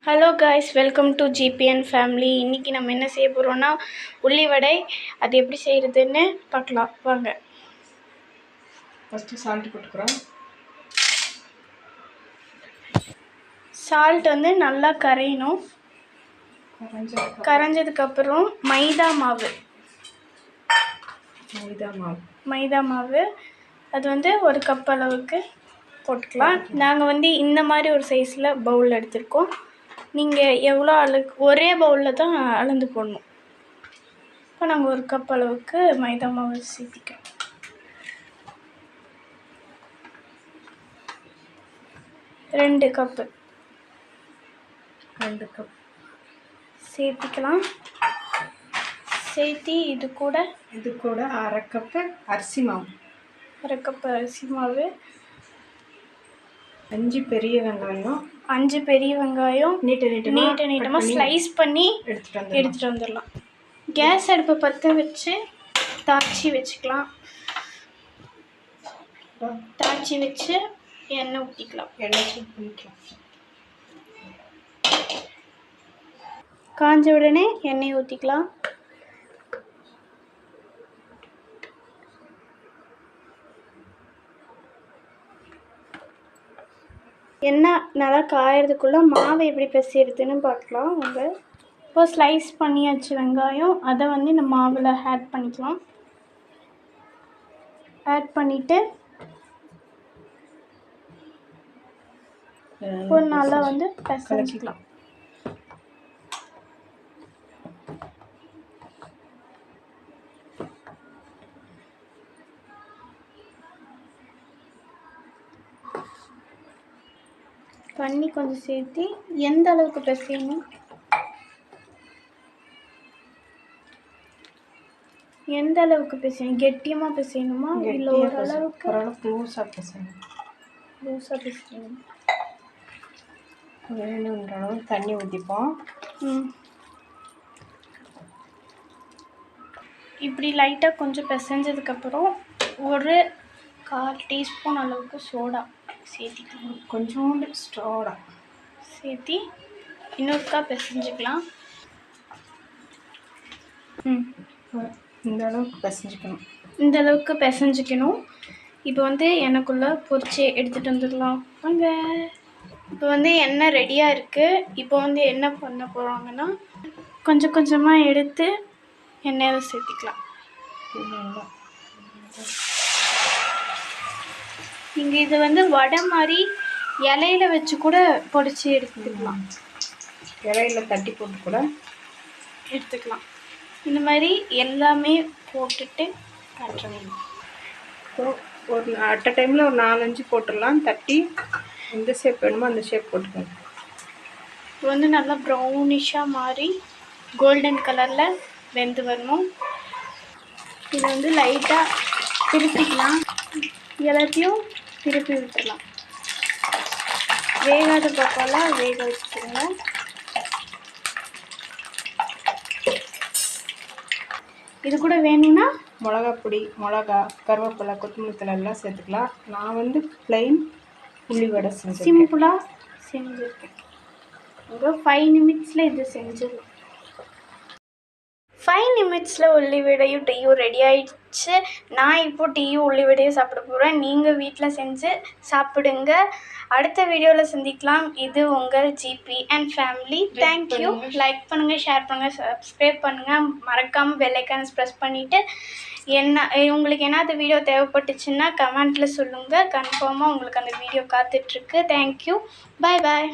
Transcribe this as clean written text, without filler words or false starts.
Hello guys, welcome to GBN family. இன்றைக்கி நம்ம என்ன செய்ய போகிறோன்னா உள்ளி வடை. அது எப்படி செய்கிறதுன்னு பார்க்கலாம் வாங்க. ஃபஸ்ட்டு சால்ட் போட்டுக்கிறோம். சால்ட் வந்து நல்லா கரையணும். கரைஞ்சதுக்கப்புறம் மைதா மாவு அது வந்து ஒரு கப் அளவுக்கு போட்டுக்கலாம். நாங்கள் வந்து இந்த மாதிரி ஒரு சைஸில் பவுல் எடுத்துருக்கோம். நீங்கள் எவ்வளோ ஒரே பவுலில் தான் அளந்து போடணும். இப்போ நாங்கள் ஒரு கப் அளவுக்கு மைதா மாவு சேர்த்திக்கிறோம். ரெண்டு கப் சேர்த்திக்கலாம். சேர்த்தி இது கூட அரை கப்பு அரிசி மாவு, 5 பெரிய வெங்காயம் நீட்டமாக ஸ்லைஸ் பண்ணி எடுத்துகிட்டு வந்துடலாம். கேஸ் அடுப்பை பற்ற வச்சு தாச்சி வச்சுக்கலாம். தாச்சி வச்சு எண்ணெய் ஊற்றிக்கலாம். காஞ்ச உடனே எண்ணெய் ஊற்றிக்கலாம். எண்ணெய் நல்லா காயறதுக்குள்ளே மாவை எப்படி பிசைறதுன்னு பார்க்கலாம் அவங்க. இப்போ ஸ்லைஸ் பண்ணியாச்சு வெங்காயம். அதை வந்து இந்த மாவில் ஆட் பண்ணிக்கலாம். ஆட் பண்ணிவிட்டு இப்போ நல்லா வந்து பிசைஞ்சிக்கலாம். தண்ணி கொஞ்சம் சேர்த்து எந்த அளவுக்கு பிசையணும், கெட்டியமாக பிசையணுமா இல்லை ஓரளவுக்கு லூஸாக பிசையணும்? வேணுன்ற அளவு தண்ணி ஊற்றிப்போம். இப்படி லைட்டாக கொஞ்சம் பிசைஞ்சதுக்கப்புறம் ஒரு 1/4 டீஸ்பூன் அளவுக்கு சோடா சேர்த்திக்கலாம். கொஞ்சோண்டு சோடா சேர்த்தி இன்னொருக்கா பிசைஞ்சிக்கலாம். இந்த அளவுக்கு பிசைஞ்சிக்கணும். இப்போ வந்து எண்ணெய்க்குள்ளே பொரிச்சு எடுத்துகிட்டு வந்துடலாம் வாங்க. இப்போ வந்து எண்ணெய் ரெடியாக இருக்குது. இப்போ வந்து என்ன பண்ண போகிறாங்கன்னா கொஞ்சம் கொஞ்சமாக எடுத்து எண்ணெயில் சேர்த்திக்கலாம். நீங்கள் இது வந்து வடை மாதிரி இலையில வச்சு கூட பொடிச்சு எடுத்துக்கலாம். இலையில தட்டி போட்டு கூட எடுத்துக்கலாம். இந்த மாதிரி எல்லாமே போட்டுட்டு காட்டுறேன். ஒரு அட் அ டைமில் ஒரு 4-5 போட்டுடலாம். தட்டி எந்த ஷேப் வேணுமோ அந்த ஷேப் போட்டுக்கோங்க. இப்போ வந்து நல்லா ப்ரௌனிஷாக மாறி கோல்டன் கலரில் வெந்து வரணும். இதை வந்து லைட்டாக திருப்பிக்கலாம். எல்லாத்தையும் திருப்பி விட்டுடலாம். வேகாத பக்கம்லாம் வேக வச்சுக்கோங்க. இது கூட வேணும்னா மிளகாப்பொடி, கருவேப்பிலை, கொத்தமல்லி தழை எல்லாம் சேர்த்துக்கலாம். நான் வந்து ப்ளைன் உள்ளி வடை சிம்பிளாக செஞ்சுருக்கேன். ஒரு 5 நிமிட்ஸில் இது செஞ்சிடலாம். 5 நிமிட்ஸில் உள்ளி வடையும் டீயும் ரெடி ஆயிடுச்சு. நான் இப்போ டீயும் உள்ளி வடையும் சாப்பிட போகிறேன். நீங்கள் வீட்டில் செஞ்சு சாப்பிடுங்க. அடுத்த வீடியோவில் சந்திக்கலாம். இது உங்கள் ஜிபிஎன் ஃபேமிலி. தேங்க்யூ. லைக் பண்ணுங்கள், ஷேர் பண்ணுங்கள், சப்ஸ்கிரைப் பண்ணுங்கள். மறக்காமல் பெல் ஐக்கானை ப்ரெஸ் பண்ணிவிட்டு உங்களுக்கு என்ன அந்த வீடியோ தேவைப்பட்டுச்சுன்னா கமெண்ட்டில் சொல்லுங்கள். கன்ஃபார்மாக உங்களுக்கு அந்த வீடியோ காத்துட்ருக்கு. தேங்க்யூ. பாய்.